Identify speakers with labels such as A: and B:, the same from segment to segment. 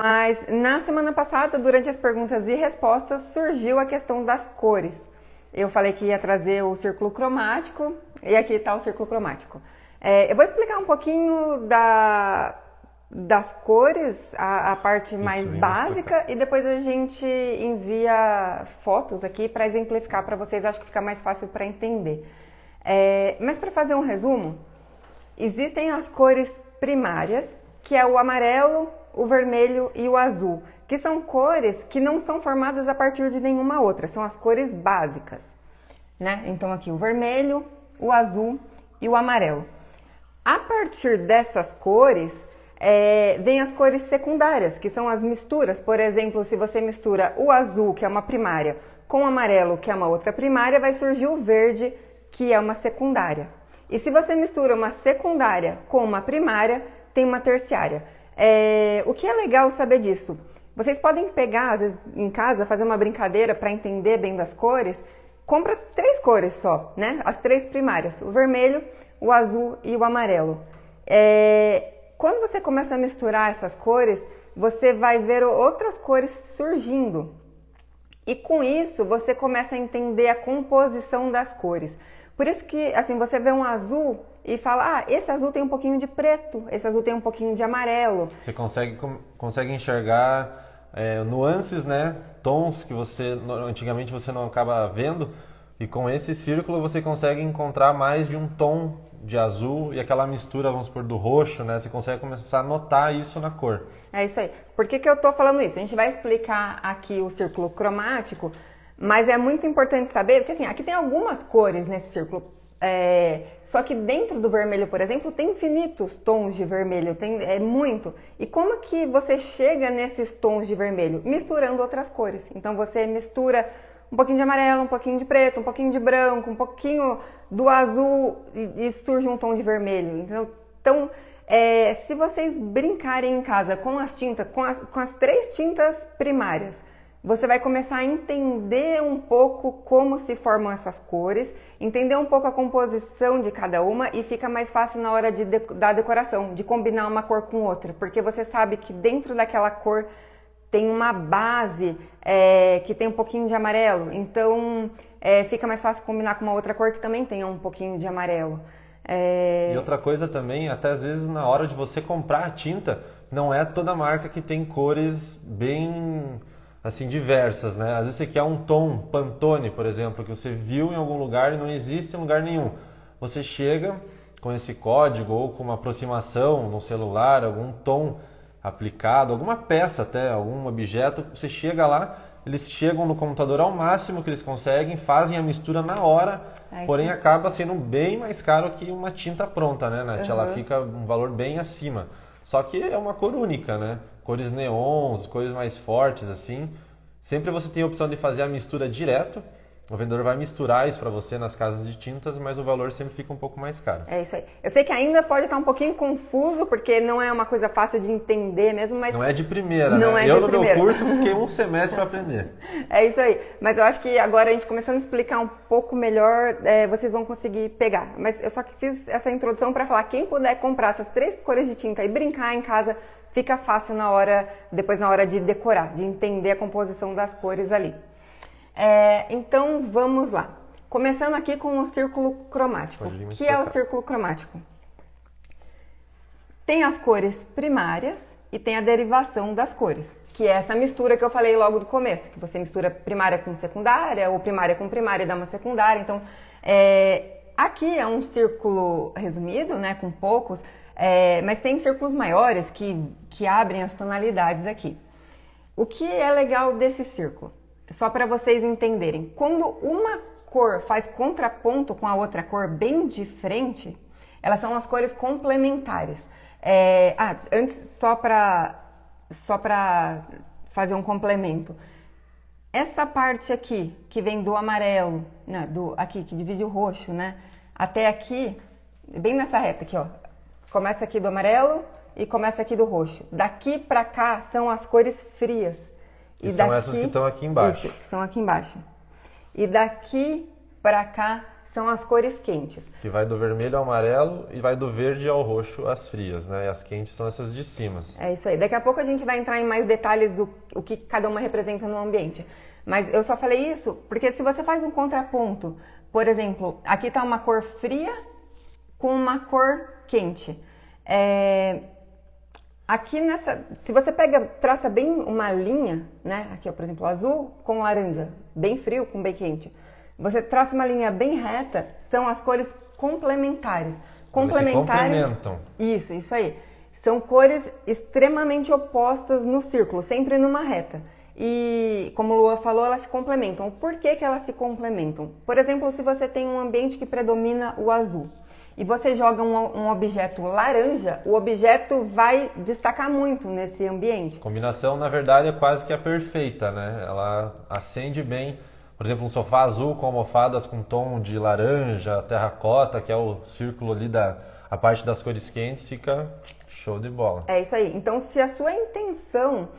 A: Mas na semana passada, durante as perguntas e respostas, surgiu a questão das cores. Eu falei que ia trazer o círculo cromático e aqui está o círculo cromático. Eu vou explicar um pouquinho das cores, a parte mais básica, e depois a gente envia fotos aqui para exemplificar para vocês, acho que fica mais fácil para entender. Mas para fazer um resumo, existem as cores primárias, que é o amarelo, o vermelho e o azul, que são cores que não são formadas a partir de nenhuma outra, são as cores básicas, né? Então aqui o vermelho, o azul e o amarelo. A partir dessas cores, vem as cores secundárias, que são as misturas. Por exemplo, se você mistura o azul, que é uma primária, com o amarelo, que é uma outra primária, vai surgir o verde, que é uma secundária. E se você mistura uma secundária com uma primária, tem uma terciária. O que é legal saber disso? Vocês podem pegar, às vezes, em casa, fazer uma brincadeira para entender bem das cores. Compra 3 cores só, né? As 3 primárias, o vermelho, o azul e o amarelo. Quando você começa a misturar essas cores, você vai ver outras cores surgindo. E com isso, você começa a entender a composição das cores. Por isso que, assim, você vê um azul e fala, esse azul tem um pouquinho de preto, esse azul tem um pouquinho de amarelo.
B: Você consegue enxergar nuances, né? Tons que antigamente você não acaba vendo. E com esse círculo você consegue encontrar mais de um tom de azul e aquela mistura, vamos supor, do roxo, né? Você consegue começar a notar isso na cor.
A: É isso aí. Por que eu tô falando isso? A gente vai explicar aqui o círculo cromático, mas é muito importante saber, porque assim, aqui tem algumas cores nesse círculo. Só que dentro do vermelho, por exemplo, tem infinitos tons de vermelho, é muito. E como que você chega nesses tons de vermelho? Misturando outras cores. Então você mistura um pouquinho de amarelo, um pouquinho de preto, um pouquinho de branco, um pouquinho do azul e surge um tom de vermelho. Então, se vocês brincarem em casa com as tintas, com as 3 tintas primárias, você vai começar a entender um pouco como se formam essas cores, entender um pouco a composição de cada uma e fica mais fácil na hora da decoração, de combinar uma cor com outra, porque você sabe que dentro daquela cor tem uma base que tem um pouquinho de amarelo, então fica mais fácil combinar com uma outra cor que também tenha um pouquinho de amarelo.
B: E outra coisa também, até às vezes na hora de você comprar a tinta, não é toda marca que tem cores bem assim diversas, né? Às vezes você quer um tom Pantone, por exemplo, que você viu em algum lugar e não existe em lugar nenhum. Você chega com esse código ou com uma aproximação no celular, algum tom aplicado, alguma peça até, algum objeto, você chega lá, eles chegam no computador ao máximo que eles conseguem, fazem a mistura na hora, porém acaba sendo bem mais caro que uma tinta pronta, né, Nath? Ela fica um valor bem acima. Só que é uma cor única, né? Cores neons, cores mais fortes, assim. Sempre você tem a opção de fazer a mistura direto. O vendedor vai misturar isso para você nas casas de tintas, mas o valor sempre fica um pouco mais caro.
A: É isso aí. Eu sei que ainda pode estar um pouquinho confuso, porque não é uma coisa fácil de entender mesmo, mas...
B: Não é de primeira,
A: não
B: né?
A: É
B: eu
A: de
B: no
A: primeira.
B: meu curso fiquei um semestre para aprender.
A: É isso aí. Mas eu acho que agora a gente começando a explicar um pouco melhor, vocês vão conseguir pegar. Mas eu só que fiz essa introdução para falar, quem puder comprar essas 3 cores de tinta e brincar em casa, fica fácil depois na hora de decorar, de entender a composição das cores ali. Então vamos lá. Começando aqui com o círculo cromático. O que é o círculo cromático? Tem as cores primárias e tem a derivação das cores, que é essa mistura que eu falei logo do começo, que você mistura primária com secundária, ou primária com primária e dá uma secundária. Então, aqui é um círculo resumido, né, com poucos, mas tem círculos maiores que abrem as tonalidades aqui. O que é legal desse círculo? Só para vocês entenderem, quando uma cor faz contraponto com a outra cor bem de frente, elas são as cores complementares. Antes, só para fazer um complemento, essa parte aqui, que vem do amarelo, né, aqui, que divide o roxo, né, até aqui, bem nessa reta aqui, ó, começa aqui do amarelo e começa aqui do roxo. Daqui para cá são as cores frias.
B: E são essas que estão aqui embaixo.
A: Isso, que são aqui embaixo. E daqui para cá são as cores quentes.
B: Que vai do vermelho ao amarelo e vai do verde ao roxo as frias, né? E as quentes são essas de cima.
A: É isso aí. Daqui a pouco a gente vai entrar em mais detalhes do o que cada uma representa no ambiente. Mas eu só falei isso porque se você faz um contraponto, por exemplo, aqui está uma cor fria com uma cor quente. Aqui se você traça bem uma linha, né? Aqui, ó, por exemplo, azul com laranja, bem frio com bem quente. Você traça uma linha bem reta, são as cores complementares.
B: Complementares. Eles se complementam.
A: Isso aí. São cores extremamente opostas no círculo, sempre numa reta. E, como o Lua falou, elas se complementam. Por que elas se complementam? Por exemplo, se você tem um ambiente que predomina o azul e você joga um objeto laranja, o objeto vai destacar muito nesse ambiente.
B: A combinação, na verdade, é quase que a perfeita, né? Ela acende bem. Por exemplo, um sofá azul com almofadas com tom de laranja, terracota, que é o círculo ali a parte das cores quentes, fica show de bola.
A: É isso aí. Então, se a sua intenção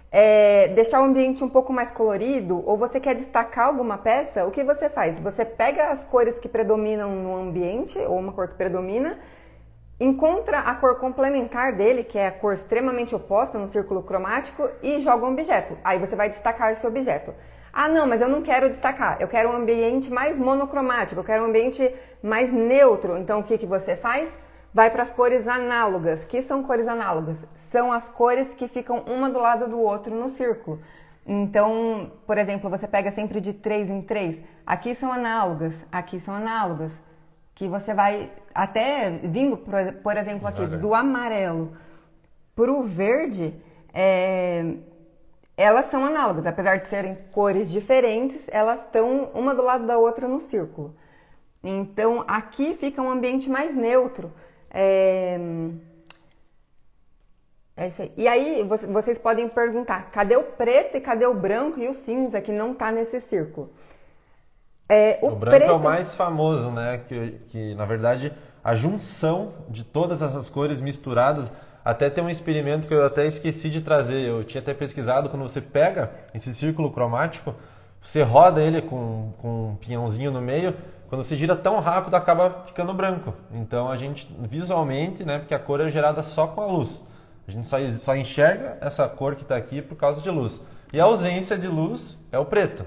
A: é deixar o ambiente um pouco mais colorido, ou você quer destacar alguma peça, o que você faz? Você pega as cores que predominam no ambiente, ou uma cor que predomina, encontra a cor complementar dele, que é a cor extremamente oposta no círculo cromático, e joga um objeto. Aí você vai destacar esse objeto. Ah, não, mas eu não quero destacar, eu quero um ambiente mais monocromático, eu quero um ambiente mais neutro. Então, o que você faz? Vai para as cores análogas. Que são cores análogas? São as cores que ficam uma do lado do outro no círculo. Então, por exemplo, você pega sempre de 3 em 3. Aqui são análogas, aqui são análogas. Que você vai até vindo, por exemplo, aqui do amarelo para o verde, elas são análogas, apesar de serem cores diferentes, elas estão uma do lado da outra no círculo. Então, aqui fica um ambiente mais neutro. É isso aí. E aí, vocês podem perguntar, cadê o preto e cadê o branco e o cinza que não está nesse círculo?
B: O branco é o mais famoso, né? Que, na verdade, a junção de todas essas cores misturadas. Até tem um experimento que eu até esqueci de trazer, eu tinha até pesquisado, quando você pega esse círculo cromático, você roda ele com um pinhãozinho no meio, quando você gira tão rápido acaba ficando branco. Então a gente visualmente, né, porque a cor é gerada só com a luz, a gente só enxerga essa cor que está aqui por causa de luz. E a ausência de luz é o preto.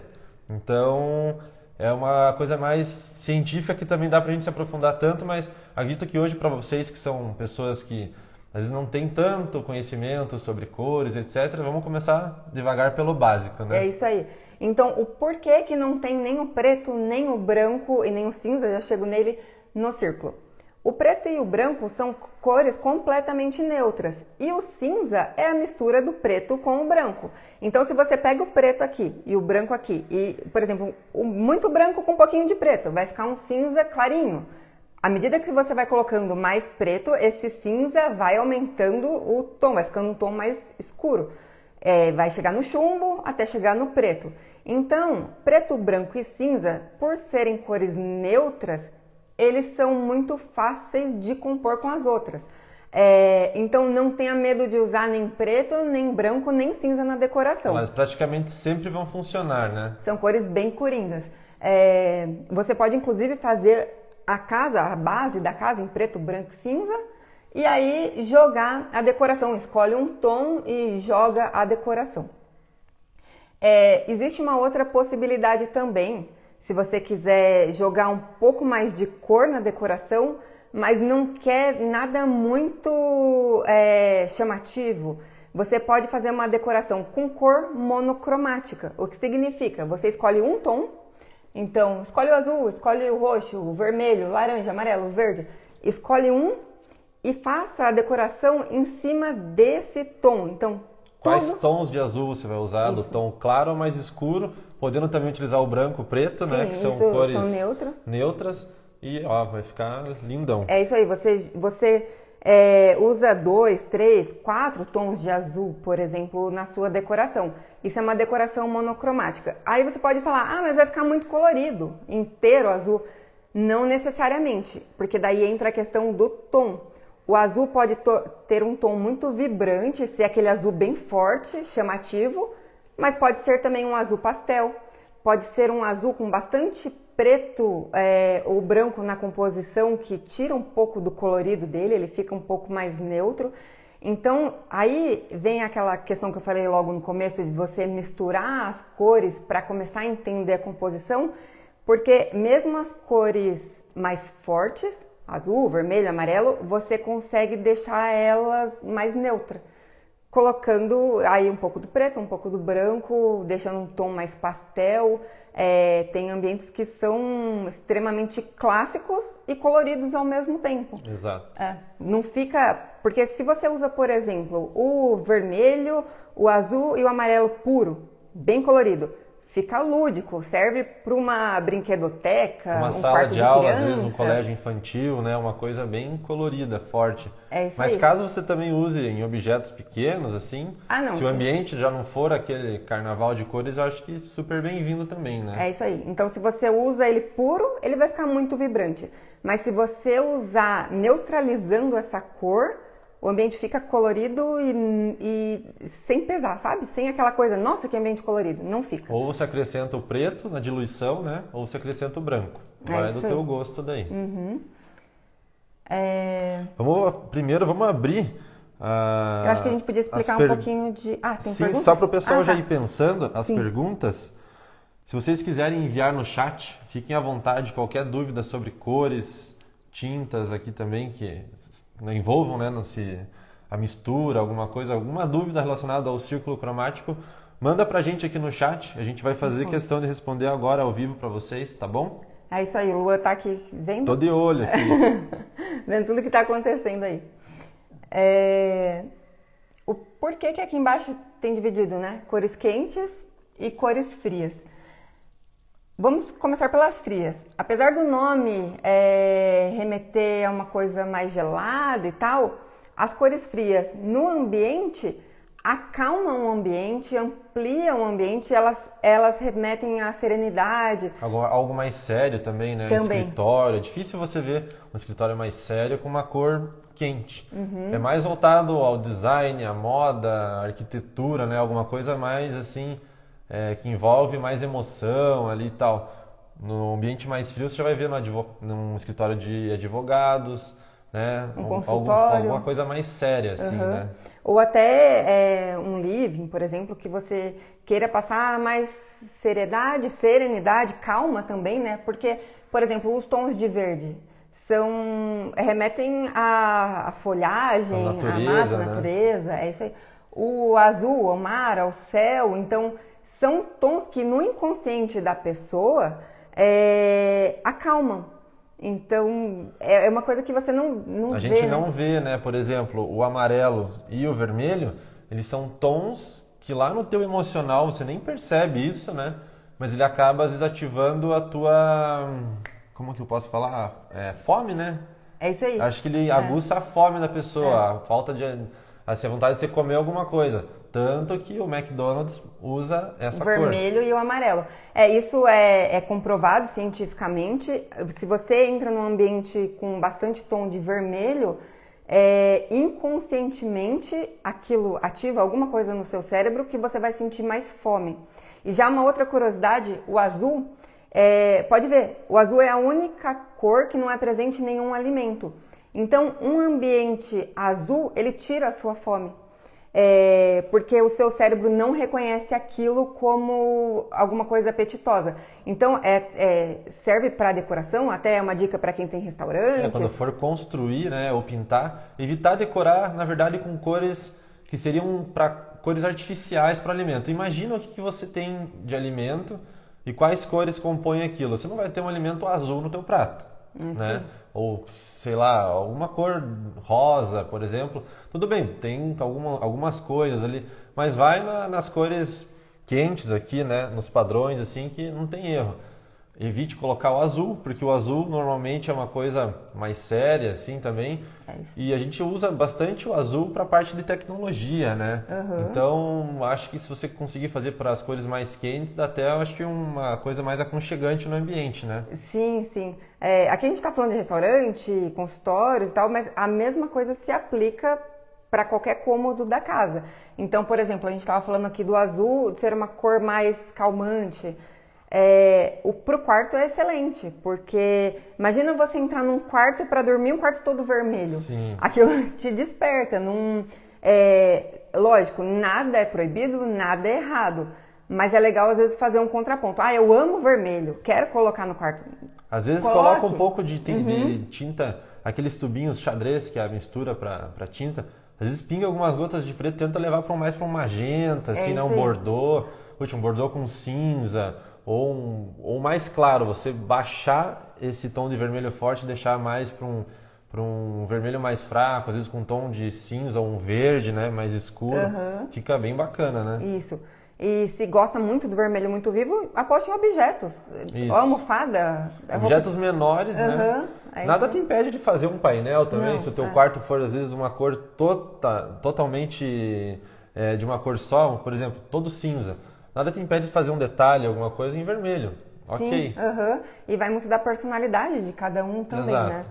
B: Então é uma coisa mais científica que também dá para a gente se aprofundar tanto, mas acredito que hoje para vocês que são pessoas que às vezes não tem tanto conhecimento sobre cores, etc. Vamos começar devagar pelo básico, né?
A: É isso aí. Então, o porquê que não tem nem o preto, nem o branco e nem o cinza, já chego nele, no círculo. O preto e o branco são cores completamente neutras. E o cinza é a mistura do preto com o branco. Então, se você pega o preto aqui e o branco aqui, e, por exemplo, muito branco com um pouquinho de preto, vai ficar um cinza clarinho. À medida que você vai colocando mais preto, esse cinza vai aumentando o tom, vai ficando um tom mais escuro. Vai chegar no chumbo até chegar no preto. Então, preto, branco e cinza, por serem cores neutras, eles são muito fáceis de compor com as outras. Então, não tenha medo de usar nem preto, nem branco, nem cinza na decoração.
B: Elas praticamente sempre vão funcionar, né?
A: São cores bem coringas. Você pode, inclusive, fazer a base da casa em preto, branco e cinza, e aí jogar a decoração. Escolhe um tom e joga a decoração. Existe uma outra possibilidade também, se você quiser jogar um pouco mais de cor na decoração, mas não quer nada muito chamativo. Você pode fazer uma decoração com cor monocromática, o que significa, você escolhe um tom. Então, escolhe o azul, escolhe o roxo, o vermelho, o laranja, amarelo, o verde. Escolhe um e faça a decoração em cima desse tom. Então,
B: quais tons de azul você vai usar? Do tom claro ou mais escuro? Podendo também utilizar o branco, o preto,
A: sim,
B: né? Que são cores neutras. E ó, vai ficar lindão.
A: É isso aí. Você usa 2, 3, 4 tons de azul, por exemplo, na sua decoração. Isso é uma decoração monocromática. Aí você pode falar, mas vai ficar muito colorido, inteiro azul. Não necessariamente, porque daí entra a questão do tom. O azul pode ter um tom muito vibrante, ser aquele azul bem forte, chamativo, mas pode ser também um azul pastel, pode ser um azul com bastante preto ou branco na composição, que tira um pouco do colorido dele, ele fica um pouco mais neutro. Então, aí vem aquela questão que eu falei logo no começo, de você misturar as cores para começar a entender a composição, porque mesmo as cores mais fortes, azul, vermelho, amarelo, você consegue deixar elas mais neutras, colocando aí um pouco do preto, um pouco do branco, deixando um tom mais pastel. Tem ambientes que são extremamente clássicos e coloridos ao mesmo tempo.
B: Exato.
A: Não fica... Porque se você usa, por exemplo, o vermelho, o azul e o amarelo puro, bem colorido, fica lúdico, serve para uma brinquedoteca,
B: uma
A: um
B: sala
A: quarto
B: de aula,
A: criança.
B: às vezes um colégio infantil, né? Uma coisa bem colorida, forte.
A: É isso
B: Mas
A: aí.
B: caso você também use em objetos pequenos, assim,
A: não,
B: se o ambiente já não for aquele carnaval de cores, eu acho que super bem-vindo também, né?
A: É isso aí. Então, se você usa ele puro, ele vai ficar muito vibrante. Mas se você usar neutralizando essa cor, o ambiente fica colorido e sem pesar, sabe? Sem aquela coisa, nossa, que ambiente colorido. Não fica.
B: Ou você acrescenta o preto na diluição, né? Ou você acrescenta o branco. Vai do teu gosto daí.
A: Uhum.
B: Primeiro, vamos abrir...
A: Eu acho que a gente podia explicar um pouquinho de... tem
B: Sim,
A: pergunta?
B: só para o pessoal já
A: tá.
B: ir pensando as
A: Sim.
B: perguntas. Se vocês quiserem enviar no chat, fiquem à vontade. Qualquer dúvida sobre cores, tintas aqui também, que envolvam, né, a mistura, alguma coisa, alguma dúvida relacionada ao círculo cromático, manda pra gente aqui no chat. A gente vai fazer questão de responder agora ao vivo para vocês, tá bom?
A: É isso aí, o Lua tá aqui vendo?
B: Tô de olho aqui.
A: Vendo tudo que tá acontecendo aí. O porquê que aqui embaixo tem dividido, né? Cores quentes e cores frias. Vamos começar pelas frias. Apesar do nome remeter a uma coisa mais gelada e tal, as cores frias no ambiente acalmam o ambiente, ampliam o ambiente, elas remetem à serenidade.
B: Algo mais sério também, né?
A: Também.
B: Escritório. É difícil você ver um escritório mais sério com uma cor quente. É mais voltado ao design, à moda, à arquitetura, né? Alguma coisa mais assim, que envolve mais emoção ali e tal. No ambiente mais frio você já vai ver num escritório de advogados, né?
A: Um consultório.
B: Alguma coisa mais séria, assim, né?
A: Ou até um living, por exemplo, que você queira passar mais serenidade, calma também, né? Porque, por exemplo, os tons de verde remetem à folhagem, à mata, à natureza, é isso aí. O azul, ao mar, ao céu, então são tons que no inconsciente da pessoa acalmam. Então, é uma coisa que você não vê.
B: A gente não
A: né?
B: vê, né? Por exemplo, o amarelo e o vermelho, eles são tons que lá no teu emocional você nem percebe isso, né? Mas ele acaba, às vezes, ativando a tua... Como que eu posso falar? Fome, né?
A: É isso aí.
B: Acho que ele aguça a fome da pessoa, a falta de... Assim, a vontade de você comer alguma coisa. Tanto que o McDonald's usa essa cor.
A: O vermelho e o amarelo. Isso é comprovado cientificamente. Se você entra num ambiente com bastante tom de vermelho, inconscientemente aquilo ativa alguma coisa no seu cérebro que você vai sentir mais fome. E já uma outra curiosidade, o azul, pode ver, o azul é a única cor que não é presente em nenhum alimento. Então, um ambiente azul, ele tira a sua fome. Porque o seu cérebro não reconhece aquilo como alguma coisa apetitosa. Então, serve para decoração, até é uma dica para quem tem restaurante.
B: Quando for construir, né, ou pintar, evitar decorar, na verdade, com cores que seriam para cores artificiais para o alimento. Imagina o que você tem de alimento e quais cores compõem aquilo. Você não vai ter um alimento azul no teu prato, né? Ou, sei lá, alguma cor rosa, por exemplo. Tudo bem, tem algumas coisas ali, mas vai nas cores quentes aqui, né? Nos padrões, assim, que não tem erro. Evite colocar o azul, porque o azul normalmente é uma coisa mais séria, assim, também. E a gente usa bastante o azul para a parte de tecnologia, né? Então, acho que se você conseguir fazer para as cores mais quentes, dá até, acho que uma coisa mais aconchegante no ambiente, né?
A: Sim, sim. Aqui a gente está falando de restaurante, consultórios e tal, mas a mesma coisa se aplica para qualquer cômodo da casa. Então, por exemplo, a gente estava falando aqui do azul ser uma cor mais calmante. Pro quarto é excelente, porque imagina você entrar num quarto para dormir, um quarto todo vermelho.
B: Sim.
A: Aquilo te desperta. Lógico, nada é proibido, nada é errado. Mas é legal, às vezes, fazer um contraponto. Eu amo vermelho, quero colocar no quarto.
B: Às vezes coloca um pouco de tinta, aqueles tubinhos xadrez, que é a mistura para tinta. Às vezes pinga algumas gotas de preto, tenta levar mais para um magenta, assim, né? Um bordô. Um bordô com cinza, ou mais claro, você baixar esse tom de vermelho forte e deixar mais para um vermelho mais fraco, às vezes com um tom de cinza ou um verde, né? Mais escuro. Fica bem bacana, né?
A: Isso. E se gosta muito do vermelho muito vivo, aposte em objetos.
B: Isso.
A: Almofada.
B: Objetos menores, né? Nada te impede de fazer um painel também, se o teu quarto for, às vezes, de uma cor totalmente de uma cor só, por exemplo, todo cinza. Nada te impede de fazer um detalhe, alguma coisa em vermelho. Ok.
A: Sim, E vai muito da personalidade de cada um também,
B: Exato.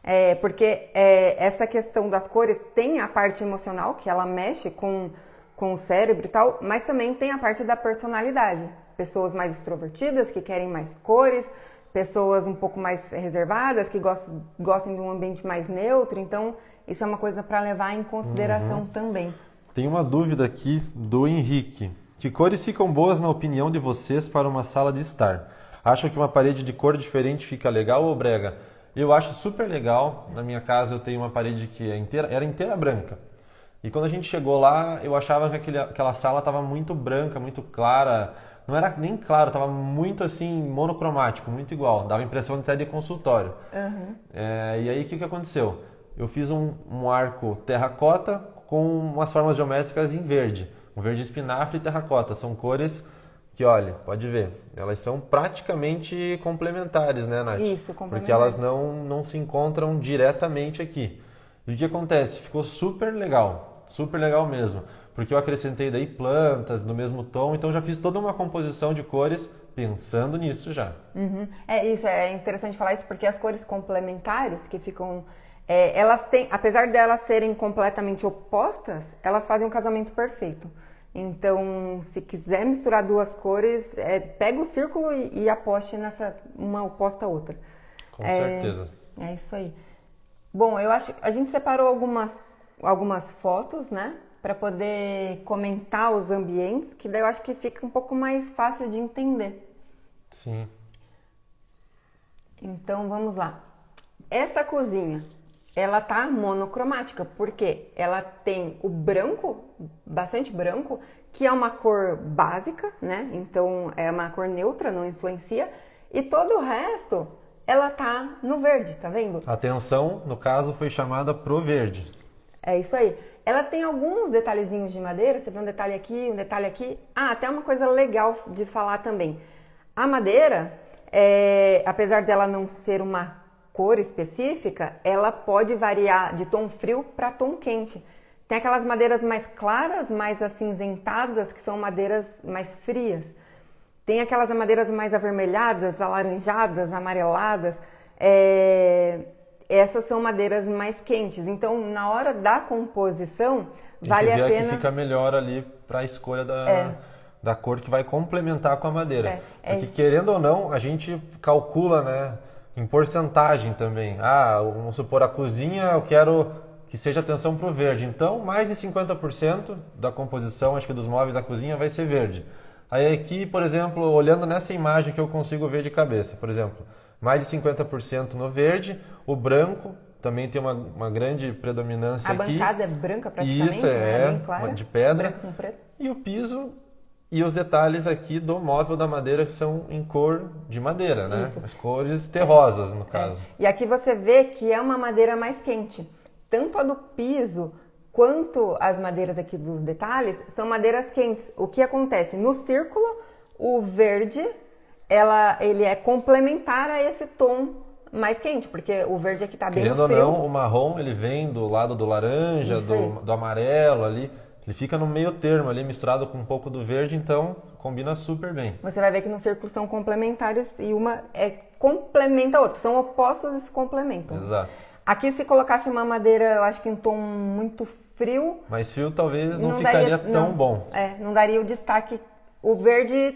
A: né? Porque essa questão das cores tem a parte emocional, que ela mexe com o cérebro e tal, mas também tem a parte da personalidade. Pessoas mais extrovertidas, que querem mais cores, pessoas um pouco mais reservadas, que gostam de um ambiente mais neutro. Então, isso é uma coisa para levar em consideração também.
B: Tem uma dúvida aqui do Henrique. Que cores ficam boas na opinião de vocês para uma sala de estar? Acham que uma parede de cor diferente fica legal ou brega? Eu acho super legal. Na minha casa eu tenho uma parede que era inteira branca. E quando a gente chegou lá, eu achava que aquela sala estava muito branca, muito clara. Não era nem claro, estava muito assim, monocromático, muito igual. Dava a impressão até de consultório. E aí o que aconteceu? Eu fiz um arco terracota com umas formas geométricas em verde. Um verde espinafre e terracota. São cores que, olha, pode ver, elas são praticamente complementares, né, Nath?
A: Isso, complementares.
B: Porque elas não se encontram diretamente aqui. E o que acontece? Ficou super legal mesmo. Porque eu acrescentei daí plantas do mesmo tom, então já fiz toda uma composição de cores pensando nisso já.
A: Isso, é interessante falar isso, porque as cores complementares que ficam... elas têm, apesar de elas serem completamente opostas, elas fazem um casamento perfeito. Então, se quiser misturar duas cores, pega o círculo e aposte nessa, uma oposta à outra.
B: Com certeza.
A: É isso aí. Bom, eu acho a gente separou algumas fotos, né? Para poder comentar os ambientes, que daí eu acho que fica um pouco mais fácil de entender.
B: Sim.
A: Então, vamos lá. Essa cozinha, ela tá monocromática, porque ela tem o branco, bastante branco, que é uma cor básica, né? Então, é uma cor neutra, não influencia. E todo o resto, ela tá no verde, tá vendo?
B: A atenção, no caso, foi chamada pro verde.
A: É isso aí. Ela tem alguns detalhezinhos de madeira, você vê um detalhe aqui, um detalhe aqui. Até uma coisa legal de falar também. A madeira, apesar dela não ser uma cor específica, ela pode variar de tom frio para tom quente. Tem aquelas madeiras mais claras, mais acinzentadas, que são madeiras mais frias. Tem aquelas madeiras mais avermelhadas, alaranjadas, amareladas. Essas são madeiras mais quentes. Então, na hora da composição, vale a pena...
B: que fica melhor ali para a escolha da cor que vai complementar com a madeira. Porque, querendo ou não, a gente calcula, né, em porcentagem também. Vamos supor, a cozinha eu quero que seja atenção para o verde. Então, mais de 50% da composição, acho que dos móveis da cozinha, vai ser verde. Aí aqui, por exemplo, olhando nessa imagem que eu consigo ver de cabeça, por exemplo, mais de 50% no verde, o branco também tem uma grande predominância aqui.
A: A bancada é branca praticamente,
B: isso,
A: né? Bem clara,
B: de pedra.
A: branco com preto.
B: E o piso e os detalhes aqui do móvel da madeira que são em cor de madeira, né?
A: Isso.
B: As cores terrosas, no caso.
A: E aqui você vê que é uma madeira mais quente. Tanto a do piso quanto as madeiras aqui dos detalhes são madeiras quentes. O que acontece? No círculo, o verde... ele é complementar a esse tom mais quente, porque o verde aqui tá bem frio.
B: Querendo ou não, o marrom, ele vem do lado do laranja, do amarelo ali. Ele fica no meio termo ali, misturado com um pouco do verde, então combina super bem.
A: Você vai ver que no círculo são complementares e uma complementa a outra. São opostos e se complementam.
B: Exato.
A: Aqui, se colocasse uma madeira, eu acho que em tom muito frio...
B: Mais frio talvez não ficaria tão bom.
A: Não daria o destaque. O verde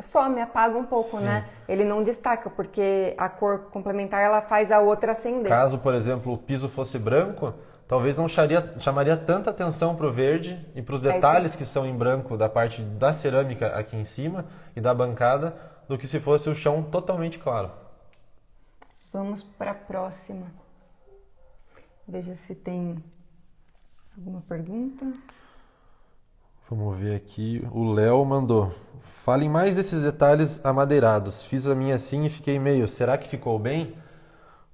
A: some, apaga um pouco, né? Ele não destaca, porque a cor complementar ela faz a outra acender.
B: Caso, por exemplo, o piso fosse branco, talvez não chamaria tanta atenção para o verde e para os detalhes que são em branco da parte da cerâmica aqui em cima e da bancada, do que se fosse o chão totalmente claro.
A: Vamos para a próxima. Veja se tem alguma pergunta.
B: Vamos ver aqui. O Léo mandou. Falem mais desses detalhes amadeirados. Fiz a minha assim e fiquei meio. Será que ficou bem?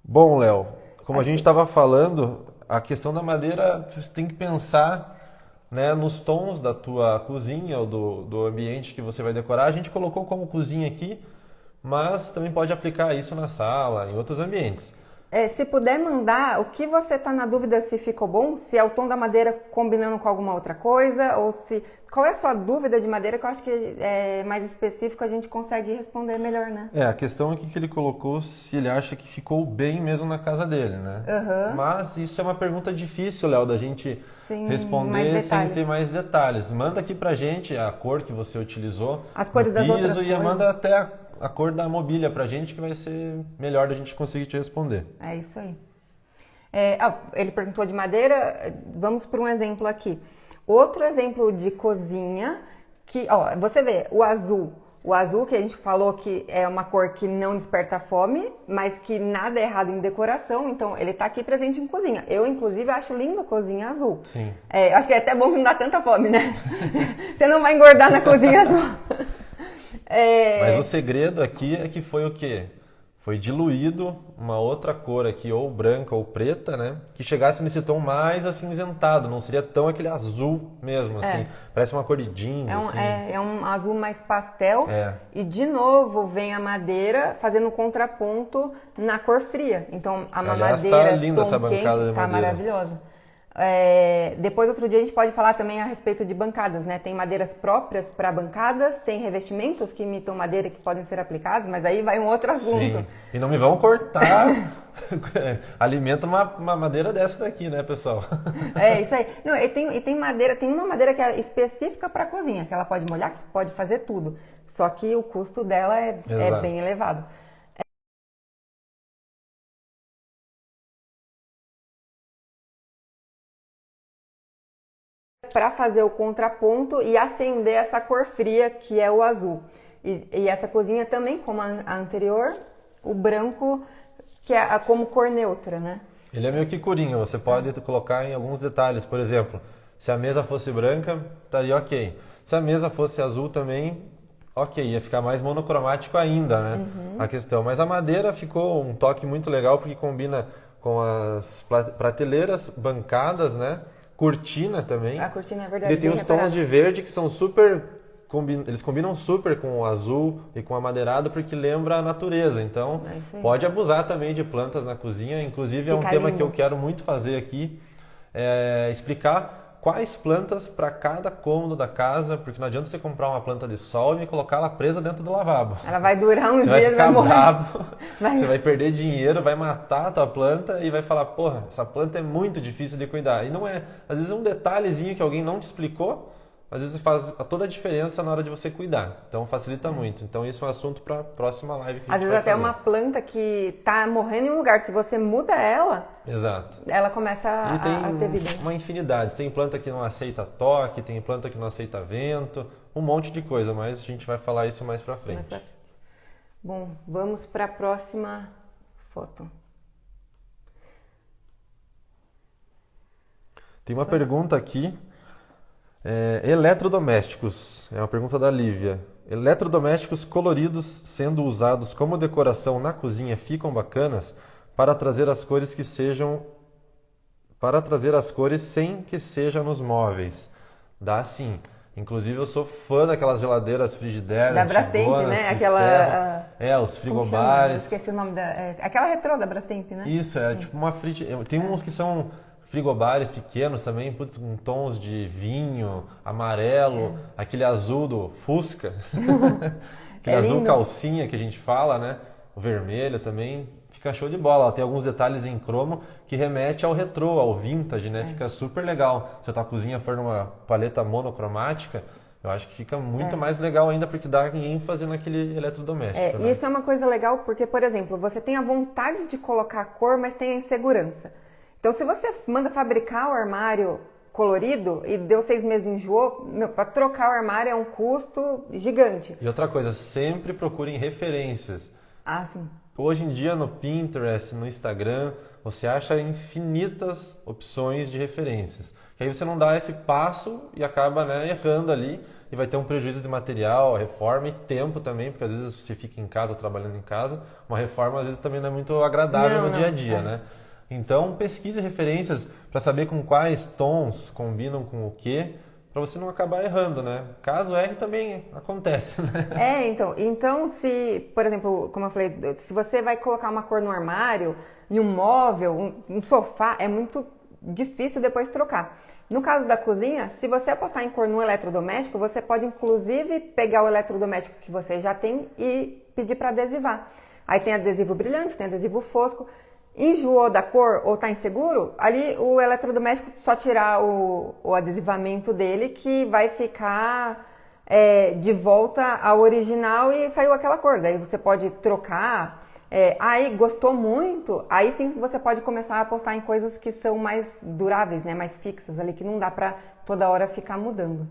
B: Bom, Léo, como a gente estava falando, a questão da madeira, você tem que pensar, né, nos tons da tua cozinha ou do ambiente que você vai decorar. A gente colocou como cozinha aqui, mas também pode aplicar isso na sala, em outros ambientes.
A: Se puder mandar, o que você está na dúvida se ficou bom? Se é o tom da madeira combinando com alguma outra coisa? Ou se... Qual é a sua dúvida de madeira? Que eu acho que é mais específico, a gente consegue responder melhor, né?
B: A questão aqui que ele colocou, se ele acha que ficou bem mesmo na casa dele, né? Mas isso é uma pergunta difícil, Léo, da gente responder sem ter mais detalhes. Manda aqui pra gente a cor que você utilizou,
A: as cores das outras
B: cores. E manda até a cor da mobília pra gente, que vai ser melhor da gente conseguir te responder.
A: É isso aí. Ele perguntou de madeira, vamos por um exemplo aqui. Outro exemplo de cozinha, que, você vê, o azul que a gente falou que é uma cor que não desperta fome, mas que nada é errado em decoração, então ele tá aqui presente em cozinha. Eu, inclusive, acho lindo cozinha azul.
B: Sim.
A: Acho que é até bom que não dá tanta fome, né? Você não vai engordar na cozinha azul.
B: Mas o segredo aqui é que foi o quê? Foi diluído uma outra cor aqui, ou branca ou preta, né? Que chegasse nesse tom mais acinzentado, não seria tão aquele azul mesmo, assim. Parece uma cor de jeans, assim.
A: É um azul mais pastel. E de novo vem a madeira fazendo um contraponto na cor fria. Então a
B: Aliás,
A: madeira
B: tá linda essa bancada de
A: tá
B: madeira.
A: Maravilhosa. Depois, outro dia, a gente pode falar também a respeito de bancadas, né? Tem madeiras próprias para bancadas, tem revestimentos que imitam madeira que podem ser aplicados, mas aí vai um outro assunto.
B: Sim. E não me vão cortar alimenta uma madeira dessa daqui, né, pessoal?
A: Isso aí. Não, e tem madeira, tem uma madeira que é específica para cozinha, que ela pode molhar, que pode fazer tudo. Só que o custo dela é bem elevado. Para fazer o contraponto e acender essa cor fria que é o azul. E essa cozinha também, como a anterior, o branco que é como cor neutra, né?
B: Ele é meio que coringa, você pode colocar em alguns detalhes, por exemplo, se a mesa fosse branca, estaria ok. Se a mesa fosse azul também, ok, ia ficar mais monocromático ainda, né? A questão. Mas a madeira ficou um toque muito legal porque combina com as prateleiras, bancadas, né? Cortina também.
A: A cortina é verdade.
B: Ele tem uns tons de verde que são super... Eles combinam super com o azul e com o amadeirado porque lembra a natureza. Então, pode abusar também de plantas na cozinha. Inclusive, é um tema que eu quero muito fazer aqui. Explicar quais plantas para cada cômodo da casa. Porque não adianta você comprar uma planta de sol e colocá-la presa dentro do lavabo.
A: Ela vai durar uns dias,
B: vai ficar
A: morrer.
B: bravo. Você vai perder dinheiro, vai matar a tua planta e vai falar, porra, essa planta é muito difícil de cuidar. E não é. Às vezes é um detalhezinho que alguém não te explicou, às vezes faz toda a diferença na hora de você cuidar. Então facilita muito. Então isso é um assunto para a próxima live que a gente vai fazer.
A: Às vezes até uma planta que está morrendo em um lugar, se você muda ela,
B: exato,
A: ela começa a ter vida.
B: Uma infinidade. Tem planta que não aceita toque, tem planta que não aceita vento, um monte de coisa, mas a gente vai falar isso mais para frente.
A: Bom, vamos para a próxima foto.
B: Tem uma pergunta aqui. Eletrodomésticos, é uma pergunta da Lívia. Eletrodomésticos coloridos sendo usados como decoração na cozinha ficam bacanas para trazer as cores sem que seja nos móveis. Dá sim. Inclusive eu sou fã daquelas geladeiras Frigidaire
A: da Brastemp, né? Aquela
B: os frigobares.
A: Esqueci o nome aquela retrô da Brastemp, né?
B: Isso, tipo uma frigideira. Tem uns que são frigobares pequenos também, com tons de vinho, amarelo, aquele azul do Fusca, aquele azul lindo. Calcinha que a gente fala, né? O vermelho também, fica show de bola. Tem alguns detalhes em cromo que remete ao retrô, ao vintage, né? Fica super legal. Se a tua cozinha for numa paleta monocromática, eu acho que fica muito mais legal ainda porque dá ênfase naquele eletrodoméstico.
A: E isso é uma coisa legal porque, por exemplo, você tem a vontade de colocar a cor, mas tem a insegurança. Então, se você manda fabricar o armário colorido e deu 6 meses e enjoou, para trocar o armário é um custo gigante.
B: E outra coisa, sempre procurem referências.
A: Ah, sim.
B: Hoje em dia no Pinterest, no Instagram, você acha infinitas opções de referências. Que aí você não dá esse passo e acaba, né, errando ali e vai ter um prejuízo de material, reforma e tempo também, porque às vezes você fica em casa, trabalhando em casa, uma reforma às vezes também não é muito agradável no dia a dia, né? Então pesquise referências para saber com quais tons combinam com o quê, para você não acabar errando, né? Caso erre também acontece, né?
A: Então se, por exemplo, como eu falei, se você vai colocar uma cor no armário, em um móvel, um sofá, é muito difícil depois trocar. No caso da cozinha, se você apostar em cor no eletrodoméstico, você pode inclusive pegar o eletrodoméstico que você já tem e pedir para adesivar. Aí tem adesivo brilhante, tem adesivo fosco. Enjoou da cor ou está inseguro, ali o eletrodoméstico só tirar o adesivamento dele que vai ficar de volta ao original e saiu aquela cor. Daí você pode trocar. Aí gostou muito, aí sim você pode começar a apostar em coisas que são mais duráveis, né, mais fixas ali, que não dá para toda hora ficar mudando.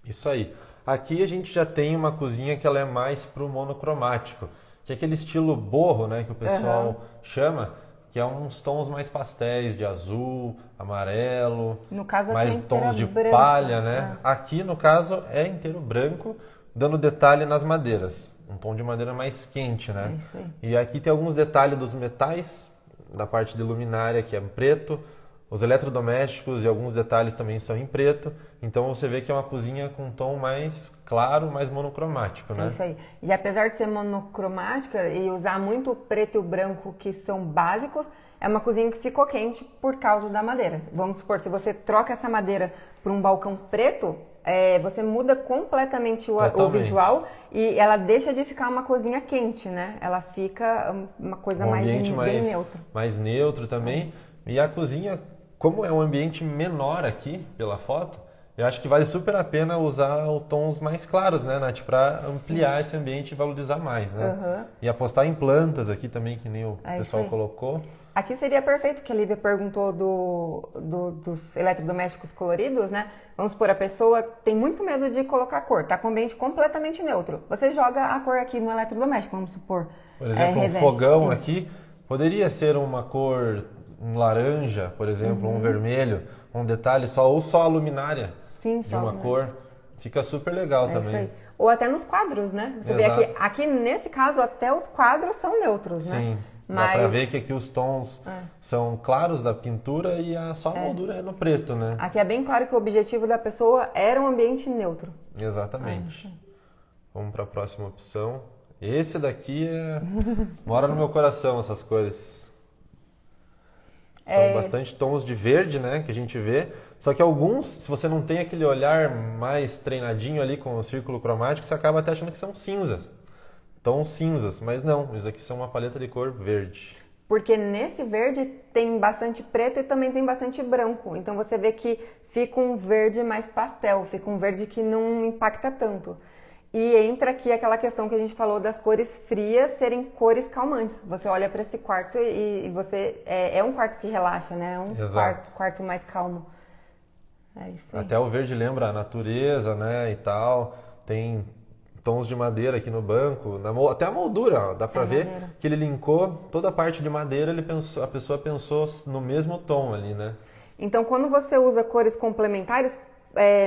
B: Isso aí. Aqui a gente já tem uma cozinha que ela é mais pro monocromático, que é aquele estilo borro, né, que o pessoal chama, que é uns tons mais pastéis, de azul, amarelo,
A: no caso,
B: mais tons de
A: branca,
B: palha, né? Aqui, no caso, é inteiro branco, dando detalhe nas madeiras. Um tom de madeira mais quente, né?
A: É isso aí.
B: E aqui tem alguns detalhes dos metais, da parte de luminária, que é em preto. Os eletrodomésticos e alguns detalhes também são em preto. Então você vê que é uma cozinha com um tom mais claro, mais monocromático, né?
A: É isso aí. E apesar de ser monocromática e usar muito o preto e o branco, que são básicos, é uma cozinha que ficou quente por causa da madeira. Vamos supor, se você troca essa madeira por um balcão preto, você muda completamente o visual e ela deixa de ficar uma cozinha quente, né? Ela fica uma coisa
B: Um
A: mais
B: ambiente
A: bem neutro.
B: mais neutro também. E a cozinha, como é um ambiente menor aqui, pela foto, eu acho que vale super a pena usar os tons mais claros, né, Nath? Para ampliar esse ambiente e valorizar mais, né? E apostar em plantas aqui também, que nem o pessoal colocou.
A: Aqui seria perfeito, que a Lívia perguntou dos eletrodomésticos coloridos, né? Vamos supor, a pessoa tem muito medo de colocar cor, tá com o ambiente completamente neutro. Você joga a cor aqui no eletrodoméstico, vamos supor.
B: Por exemplo, um fogão aqui poderia ser uma cor, um laranja, por exemplo, um vermelho, um detalhe só, ou só a luminária de uma cor. Fica super legal também. Isso aí.
A: Ou até nos quadros, né? Você vê aqui nesse caso, até os quadros são neutros, né?
B: Sim. Dá pra ver que aqui os tons são claros da pintura e só a moldura é no preto, né?
A: Aqui é bem claro que o objetivo da pessoa era um ambiente neutro.
B: Exatamente. Vamos para a próxima opção. Esse daqui mora no meu coração, essas cores. São bastante tons de verde, né, que a gente vê. Só que alguns, se você não tem aquele olhar mais treinadinho ali com o círculo cromático, você acaba até achando que são cinzas. Tons cinzas, mas não, isso aqui são uma paleta de cor verde.
A: Porque nesse verde tem bastante preto e também tem bastante branco. Então você vê que fica um verde mais pastel, fica um verde que não impacta tanto. E entra aqui aquela questão que a gente falou das cores frias serem cores calmantes. Você olha para esse quarto e você... É um quarto que relaxa, né? É um quarto mais calmo. É isso aí.
B: Até o verde lembra a natureza, né, e tal. Tem tons de madeira aqui no banco, até a moldura, ó, dá pra ver que ele linkou toda a parte de madeira, a pessoa pensou no mesmo tom ali, né?
A: Então, quando você usa cores complementares,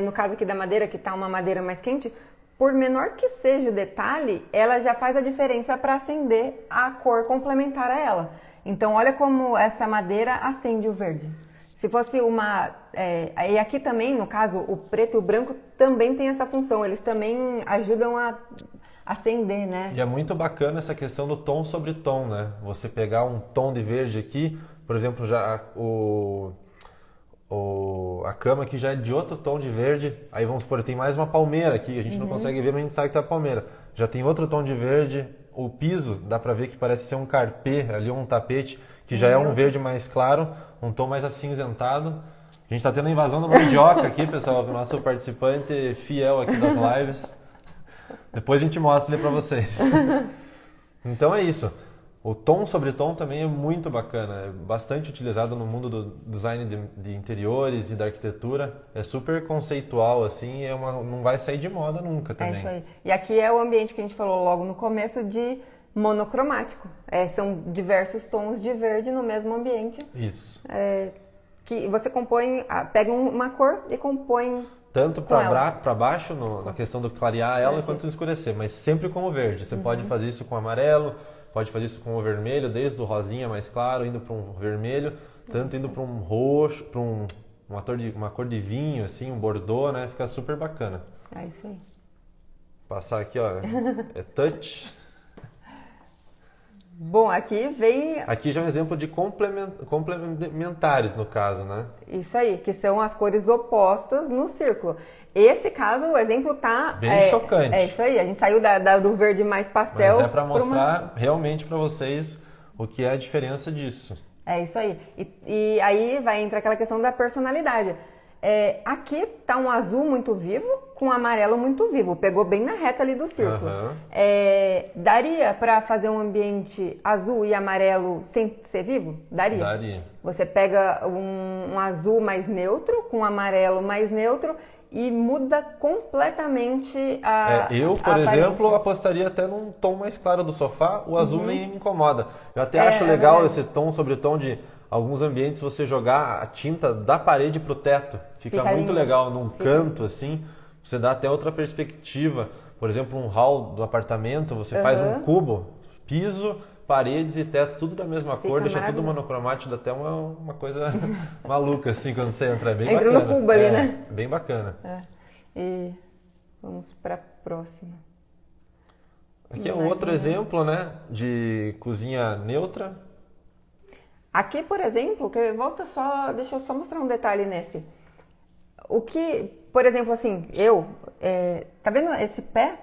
A: no caso aqui da madeira, que tá uma madeira mais quente, por menor que seja o detalhe, ela já faz a diferença para acender a cor complementar a ela. Então, olha como essa madeira acende o verde. Se fosse e aqui também, no caso, o preto e o branco também tem essa função. Eles também ajudam a acender, né?
B: E é muito bacana essa questão do tom sobre tom, né? Você pegar um tom de verde aqui, por exemplo, já a cama aqui já é de outro tom de verde. Aí vamos supor, tem mais uma palmeira aqui, a gente não consegue ver, mas a gente sabe que tá a palmeira. Já tem outro tom de verde. O piso, dá pra ver que parece ser um carpê ali, um tapete, que já é um verde mais claro, um tom mais acinzentado. A gente tá tendo a invasão da mandioca aqui, pessoal, o nosso participante fiel aqui das lives. Depois a gente mostra ele para vocês. Então é isso. O tom sobre tom também é muito bacana, é bastante utilizado no mundo do design de interiores e da arquitetura. É super conceitual, assim, não vai sair de moda nunca também.
A: É isso aí. E aqui é o ambiente que a gente falou logo no começo de monocromático. São diversos tons de verde no mesmo ambiente.
B: Isso.
A: Que você compõe, pega uma cor e compõe
B: tanto para baixo, na questão do clarear ela, quanto escurecer, mas sempre com o verde. Você pode fazer isso com amarelo, pode fazer isso com o vermelho, desde o rosinha mais claro, indo para um vermelho, tanto indo para um roxo, para uma cor de vinho, assim, um bordô, né? Fica super bacana.
A: É isso aí.
B: Passar aqui, ó, é touch.
A: Bom, aqui vem...
B: Aqui já é um exemplo de complementares, no caso, né?
A: Isso aí, que são as cores opostas no círculo. Esse caso, o exemplo tá...
B: Bem chocante.
A: É isso aí, a gente saiu do verde mais pastel...
B: Mas é para mostrar realmente para vocês o que é a diferença disso.
A: É isso aí. E aí vai entrar aquela questão da personalidade. Aqui tá um azul muito vivo com um amarelo muito vivo. Pegou bem na reta ali do círculo. Daria para fazer um ambiente azul e amarelo sem ser vivo? Daria.
B: Daria.
A: Você pega um azul mais neutro com um amarelo mais neutro e muda completamente a
B: eu, por exemplo, apostaria até num tom mais claro do sofá. O azul nem me incomoda. Eu até acho legal esse tom sobre tom de... Alguns ambientes você jogar a tinta da parede pro teto. Fica muito lindo. Legal num canto assim. Você dá até outra perspectiva. Por exemplo, um hall do apartamento, você faz um cubo, piso, paredes e teto, tudo da mesma cor, deixa tudo monocromático, dá até uma coisa maluca assim quando você entra. É bem bacana.
A: Entra no cubo ali, né?
B: Bem bacana.
A: E vamos para a próxima.
B: Aqui é um outro exemplo, né, de cozinha neutra.
A: Aqui, por exemplo, deixa eu só mostrar um detalhe nesse. Por exemplo, assim, tá vendo esse pé?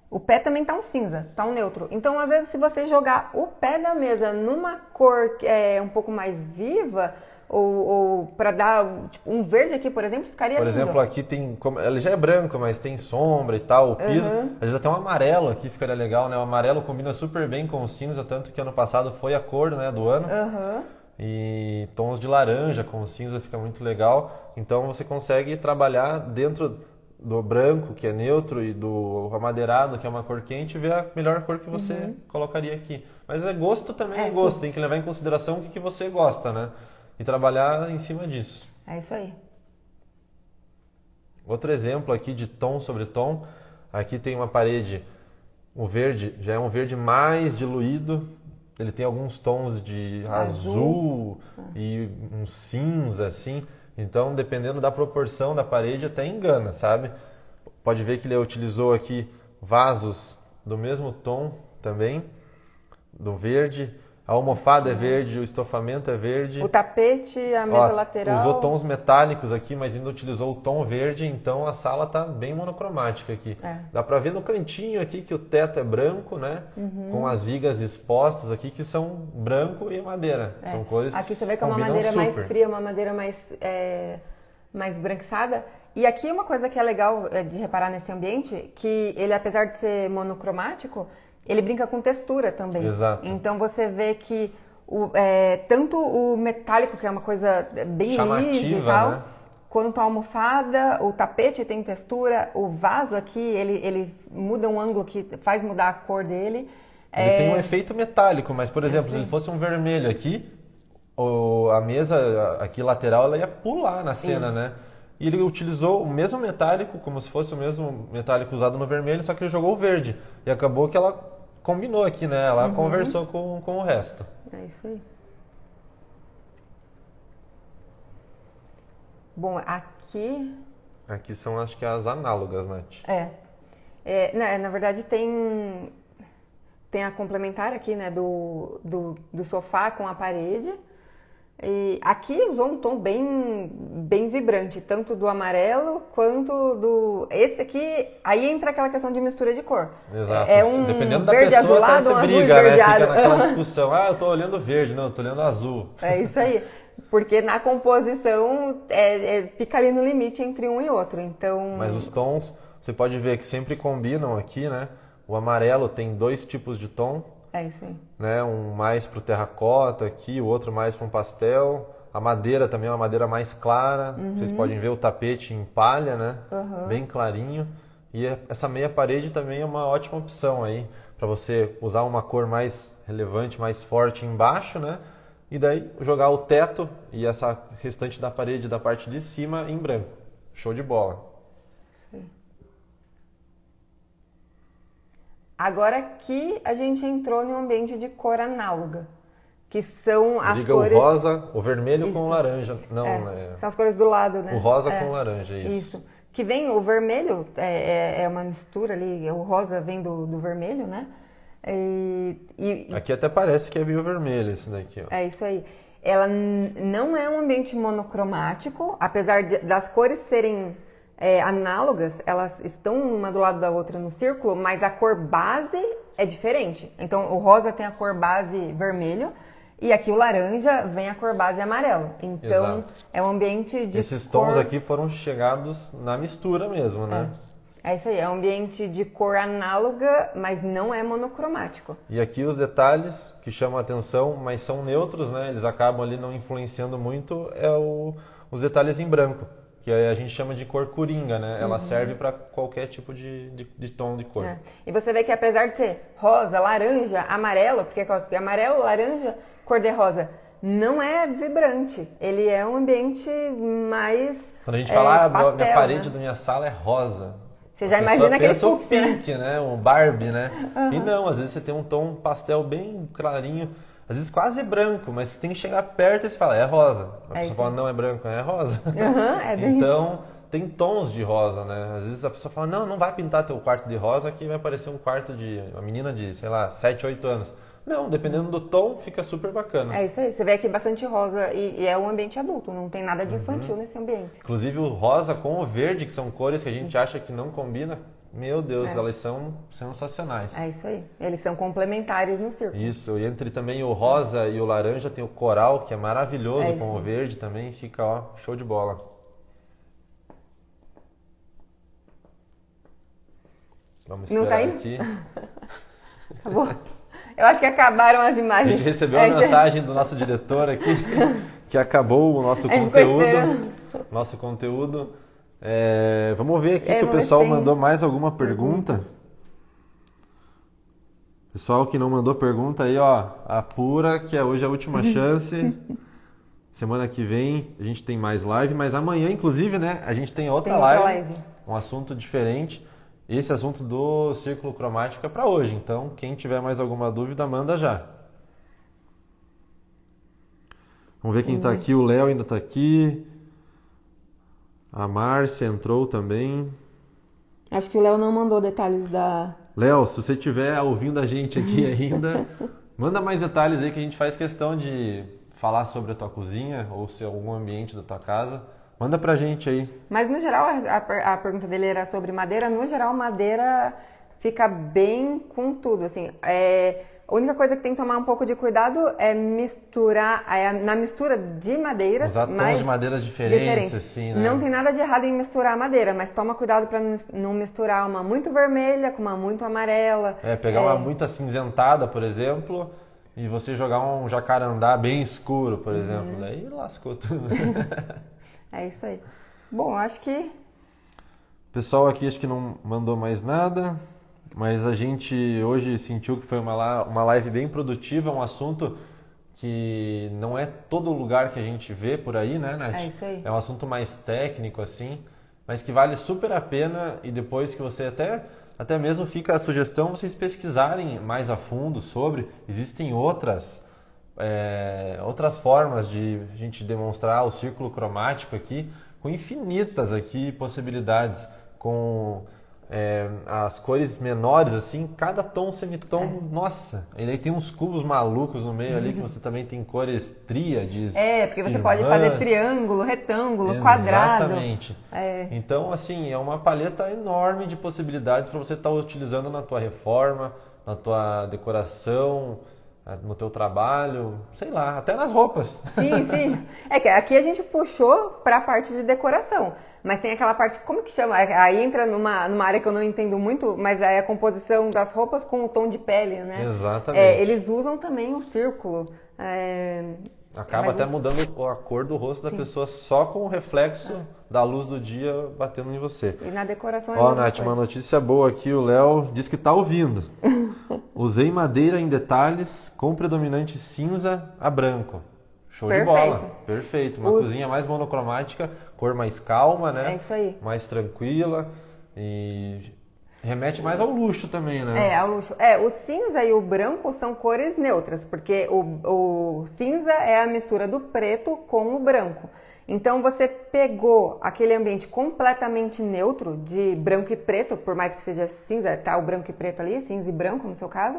A: O pé também tá um cinza, tá um neutro. Então, às vezes, se você jogar o pé da mesa numa cor um pouco mais viva, ou para dar tipo, um verde aqui, por exemplo, ficaria lindo.
B: Por exemplo, aqui tem, ele já é branco, mas tem sombra e tal, o piso. Às vezes até um amarelo aqui ficaria legal, né? O amarelo combina super bem com o cinza, tanto que ano passado foi a cor, né, do ano. E tons de laranja com o cinza fica muito legal. Então você consegue trabalhar dentro do branco, que é neutro, e do amadeirado, que é uma cor quente, e ver a melhor cor que você colocaria aqui. Mas gosto também, gosto. Tem que levar em consideração o que você gosta, né? E trabalhar em cima disso.
A: É isso aí.
B: Outro exemplo aqui de tom sobre tom. Aqui tem uma parede, o verde já é um verde mais diluído. Ele tem alguns tons de azul e um cinza, assim. Então, dependendo da proporção da parede, até engana, sabe? Pode ver que ele utilizou aqui vasos do mesmo tom também, do verde. A almofada é verde, o estofamento é verde.
A: O tapete, a mesa lateral.
B: Usou tons metálicos aqui, mas ainda utilizou o tom verde, então a sala tá bem monocromática aqui. Dá pra ver no cantinho aqui que o teto é branco, né? Com as vigas expostas aqui, que são branco e madeira. São cores
A: aqui você vê que é uma madeira mais fria, uma madeira mais esbranquiçada. E aqui uma coisa que é legal de reparar nesse ambiente, que ele, apesar de ser monocromático, ele brinca com textura também.
B: Exato.
A: Então você vê que tanto o metálico, que é uma coisa bem lisa e tal, né? Quanto a almofada, o tapete tem textura, o vaso aqui, ele muda um ângulo que faz mudar a cor dele.
B: Ele tem um efeito metálico, mas, por exemplo, se ele fosse um vermelho aqui, a mesa aqui lateral ela ia pular na cena, né? E ele utilizou o mesmo metálico, como se fosse o mesmo metálico usado no vermelho, só que ele jogou o verde. E acabou que ela combinou aqui, né? Ela conversou com o resto.
A: É isso aí. Bom, aqui...
B: Aqui são, acho que, as análogas, Nath.
A: Na verdade, tem a complementar aqui, né? Do sofá com a parede. E aqui usou um tom bem vibrante, tanto do amarelo quanto do... Esse aqui, aí entra aquela questão de mistura de cor.
B: Exato.
A: Dependendo
B: da pessoa,
A: azulado,
B: até você briga, né? Fica naquela discussão. Eu tô olhando verde, não, eu tô olhando azul.
A: É isso aí. porque na composição fica ali no limite entre um e outro. Então...
B: Mas os tons, você pode ver que sempre combinam aqui, né? O amarelo tem 2 tipos de tom.
A: É isso aí.
B: Né? Um mais para o terracota aqui, o outro mais para um pastel. A madeira também é uma madeira mais clara. Vocês podem ver o tapete em palha, né? Bem clarinho. E essa meia parede também é uma ótima opção aí para você usar uma cor mais relevante, mais forte embaixo, né? E daí jogar o teto e essa restante da parede da parte de cima em branco. Show de bola.
A: Sim. Agora aqui a gente entrou em um ambiente de cor análoga, que são as
B: Liga
A: cores...
B: o rosa, o vermelho
A: Isso.
B: com o laranja. Não,
A: São as cores do lado, né?
B: O rosa com o laranja, isso.
A: Isso. Que vem, o vermelho é uma mistura ali, o rosa vem do vermelho, né?
B: Aqui até parece que é meio vermelho esse daqui, ó.
A: É isso aí. Ela não é um ambiente monocromático, apesar das cores serem análogas, elas estão uma do lado da outra no círculo, mas a cor base é diferente. Então o rosa tem a cor base vermelho e aqui o laranja vem a cor base amarelo. Então
B: Exato.
A: é um ambiente de
B: Esses tons aqui foram chegados na mistura mesmo, né?
A: É isso aí, é um ambiente de cor análoga, mas não é monocromático.
B: E aqui os detalhes que chamam a atenção, mas são neutros, né? Eles acabam ali não influenciando muito, os detalhes em branco, que a gente chama de cor coringa, né? Ela serve para qualquer tipo de tom de cor.
A: E você vê que apesar de ser rosa, laranja, amarelo, porque amarelo, laranja, cor de rosa, não é vibrante. Ele é um ambiente mais
B: Quando a gente fala,
A: pastel,
B: minha parede
A: né?
B: da minha sala é rosa.
A: Você já imagina aquele
B: pensa o
A: fúcsia, né?
B: pink, né? Um Barbie, né? E não, às vezes você tem um tom pastel bem clarinho, às vezes quase branco, mas você tem que chegar perto e você fala, é rosa. A pessoa fala, não é branco, é rosa.
A: É bem...
B: Então, tem tons de rosa, né? Às vezes a pessoa fala, não vai pintar teu quarto de rosa que vai parecer um quarto de uma menina de, sei lá, 7, 8 anos. Não, dependendo do tom, fica super bacana.
A: É isso aí, você vê aqui bastante rosa e é um ambiente adulto, não tem nada de infantil nesse ambiente.
B: Inclusive o rosa com o verde, que são cores que a gente acha que não combina, meu Deus, elas são sensacionais.
A: É isso aí, eles são complementares no círculo.
B: Isso, e entre também o rosa e o laranja tem o coral, que é maravilhoso, com o verde também, fica ó, show de bola. Vamos esperar
A: Não tá indo?
B: aqui.
A: Acabou. Eu acho que acabaram as
B: A
A: imagens.
B: gente recebeu a mensagem do nosso diretor aqui, que acabou o nosso conteúdo. Nosso conteúdo. Vamos ver aqui se o pessoal mandou mais alguma pergunta. Pessoal que não mandou pergunta aí, ó, apura, que hoje é a última chance. Semana que vem a gente tem mais live, mas amanhã, inclusive, né, a gente tem outra live. Um assunto diferente. Esse assunto do círculo cromático é para hoje, então quem tiver mais alguma dúvida, manda já. Vamos ver quem está aqui, o Léo ainda está aqui. A Márcia entrou também.
A: Acho que o Léo não mandou detalhes da...
B: Léo, se você estiver ouvindo a gente aqui ainda, manda mais detalhes aí que a gente faz questão de falar sobre a tua cozinha ou se algum ambiente da tua casa. Manda pra gente aí. Mas
A: no geral, a pergunta dele era sobre madeira. No geral, madeira fica bem com tudo, assim. A única coisa que tem que tomar um pouco de cuidado é misturar, na mistura de madeiras.
B: Usar tons de madeiras diferentes, assim, né?
A: Não tem nada de errado em misturar a madeira, mas toma cuidado para não misturar uma muito vermelha com uma muito amarela.
B: Pegar uma muito acinzentada, por exemplo, e você jogar um jacarandá bem escuro, por exemplo. Daí lascou tudo.
A: É isso aí. Bom, acho que...
B: O pessoal aqui acho que não mandou mais nada, mas a gente hoje sentiu que foi uma live bem produtiva, um assunto que não é todo lugar que a gente vê por aí, né, Nath?
A: É isso aí.
B: É um assunto mais técnico, assim, mas que vale super a pena e depois que você até mesmo fica a sugestão vocês pesquisarem mais a fundo sobre. Existem outras formas de a gente demonstrar o círculo cromático aqui, com infinitas aqui possibilidades, com as cores menores, assim, cada tom, semitom, nossa, e aí tem uns cubos malucos no meio ali, que você também tem cores tríades.
A: Porque você pode fazer triângulo, retângulo, quadrado.
B: Exatamente. Então, assim, é uma paleta enorme de possibilidades para você estar utilizando na tua reforma, na tua decoração. no teu trabalho, sei lá, até nas roupas.
A: Sim, sim. É que aqui a gente puxou para a parte de decoração, mas tem aquela parte, como que chama? Aí entra numa área que eu não entendo muito, mas é a composição das roupas com o tom de pele, né?
B: Exatamente.
A: Eles usam também o círculo.
B: Acaba até mudando a cor do rosto da pessoa só com o reflexo da luz do dia batendo em você.
A: E na decoração
B: Ó, Nath, uma notícia boa aqui, o Léo diz que tá ouvindo. Usei madeira em detalhes com predominante cinza a branco. Show de bola. Perfeito. Uma cozinha mais monocromática, cor mais calma, né?
A: É isso aí.
B: Mais tranquila e remete mais ao luxo também, né?
A: Ao luxo. O cinza e o branco são cores neutras, porque o cinza é a mistura do preto com o branco. Então você pegou aquele ambiente completamente neutro, de branco e preto, por mais que seja cinza, tá o branco e preto ali, cinza e branco no seu caso,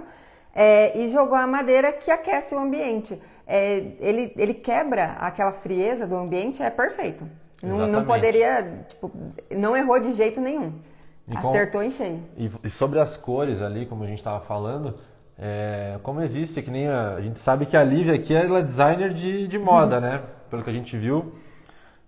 A: e jogou a madeira que aquece o ambiente. Ele quebra aquela frieza do ambiente, é perfeito. Não poderia, não errou de jeito nenhum. Acertou em cheio.
B: E sobre as cores ali, como a gente estava falando, como existe, que nem a gente sabe que a Lívia aqui ela é designer de moda, né? Pelo que a gente viu.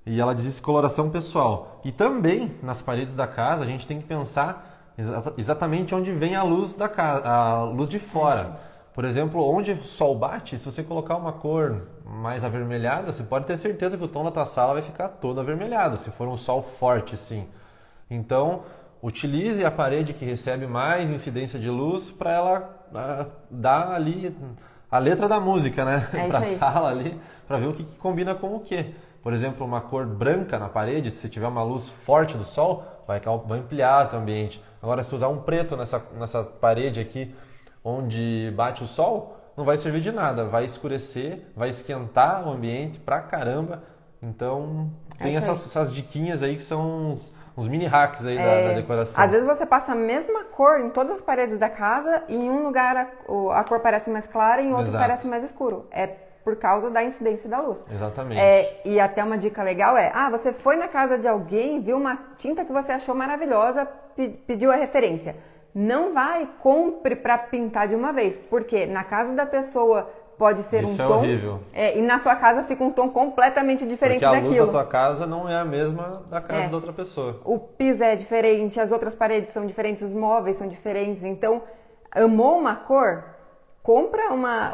B: E ela diz coloração pessoal. E também, nas paredes da casa, a gente tem que pensar exatamente onde vem a luz da casa, a luz de fora. Por exemplo, onde o sol bate, se você colocar uma cor mais avermelhada, você pode ter certeza que o tom da tua sala vai ficar todo avermelhado, se for um sol forte, sim. Então, utilize a parede que recebe mais incidência de luz para ela dar ali a letra da música, né? Para a sala ali, para ver o que combina com o quê. Por exemplo, uma cor branca na parede, se tiver uma luz forte do sol, vai ampliar o ambiente. Agora, se usar um preto nessa parede aqui, onde bate o sol, não vai servir de nada. Vai escurecer, vai esquentar o ambiente pra caramba. Então, tem essas diquinhas aí que são uns mini hacks aí da decoração.
A: Às vezes você passa a mesma cor em todas as paredes da casa e em um lugar a cor parece mais clara e em outro parece mais escuro. Por causa da incidência da luz.
B: Exatamente.
A: E até uma dica legal você foi na casa de alguém, viu uma tinta que você achou maravilhosa, pediu a referência. Não vai, compre para pintar de uma vez, porque na casa da pessoa pode ser
B: Isso
A: um tom...
B: horrível.
A: E na sua casa fica um tom completamente diferente
B: daquilo.
A: daquilo.
B: Porque a luz da tua casa não é a mesma da casa da outra pessoa.
A: O piso é diferente, as outras paredes são diferentes, os móveis são diferentes. Então, amou uma cor... Compra uma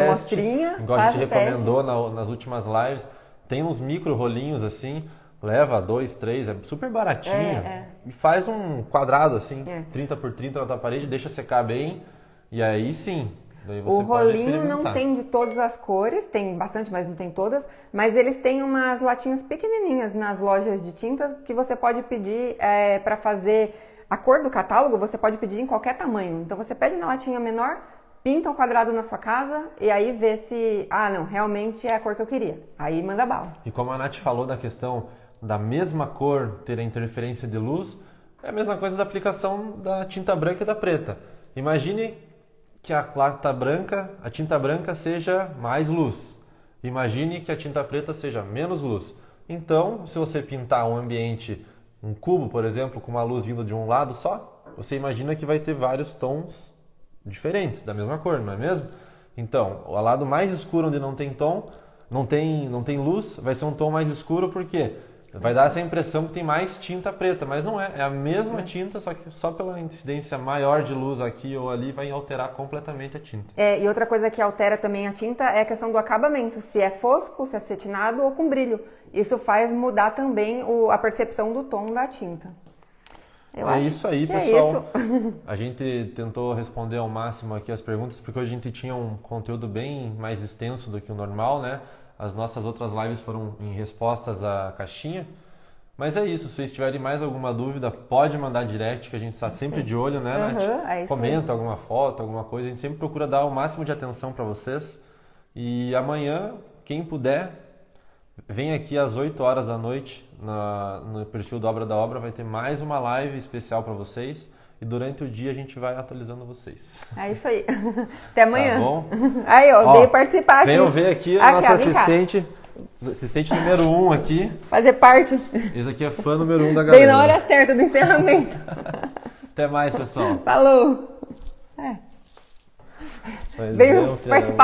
A: amostrinha,
B: igual a gente recomendou nas últimas lives, tem uns micro rolinhos assim, leva 2, 3, é super baratinho. E faz um quadrado assim, 30 por 30 na tua parede, deixa secar bem e aí sim, daí você
A: o rolinho não tem de todas as cores, tem bastante, mas não tem todas, mas eles têm umas latinhas pequenininhas nas lojas de tintas que você pode pedir para fazer a cor do catálogo, você pode pedir em qualquer tamanho. Então você pede na latinha menor, pinta um quadrado na sua casa e aí vê se, não, realmente é a cor que eu queria. Aí manda bala.
B: E como a Nath falou da questão da mesma cor ter a interferência de luz, é a mesma coisa da aplicação da tinta branca e da preta. Imagine que a tinta branca seja mais luz. Imagine que a tinta preta seja menos luz. Então, se você pintar um ambiente, um cubo, por exemplo, com uma luz vindo de um lado só, você imagina que vai ter vários tons diferentes, da mesma cor, não é mesmo? Então, o lado mais escuro onde não tem tom, não tem luz, vai ser um tom mais escuro porque vai dar essa impressão que tem mais tinta preta, mas não é a mesma tinta, só que só pela incidência maior de luz aqui ou ali vai alterar completamente a tinta.
A: E outra coisa que altera também a tinta é a questão do acabamento, se é fosco, se é cetinado ou com brilho. Isso faz mudar também a percepção do tom da tinta.
B: Isso aí, pessoal. A gente tentou responder ao máximo aqui as perguntas, porque hoje a gente tinha um conteúdo bem mais extenso do que o normal, né? As nossas outras lives foram em respostas à caixinha. Mas é isso, se vocês tiverem mais alguma dúvida, pode mandar direct, que a gente está sempre de olho, né, Nath? Comenta alguma foto, alguma coisa, a gente sempre procura dar o máximo de atenção para vocês. E amanhã, quem puder, vem aqui às 8 horas da noite no perfil do Obra da Obra, vai ter mais uma live especial para vocês e durante o dia a gente vai atualizando vocês.
A: É isso aí. Até amanhã.
B: Tá bom?
A: Aí, veio participar aqui.
B: Venham ver aqui a nossa assistente número 1 aqui.
A: Fazer parte.
B: Esse aqui é fã número 1 da galera.
A: Bem na hora certa do encerramento.
B: Até mais, pessoal.
A: Falou. veio participar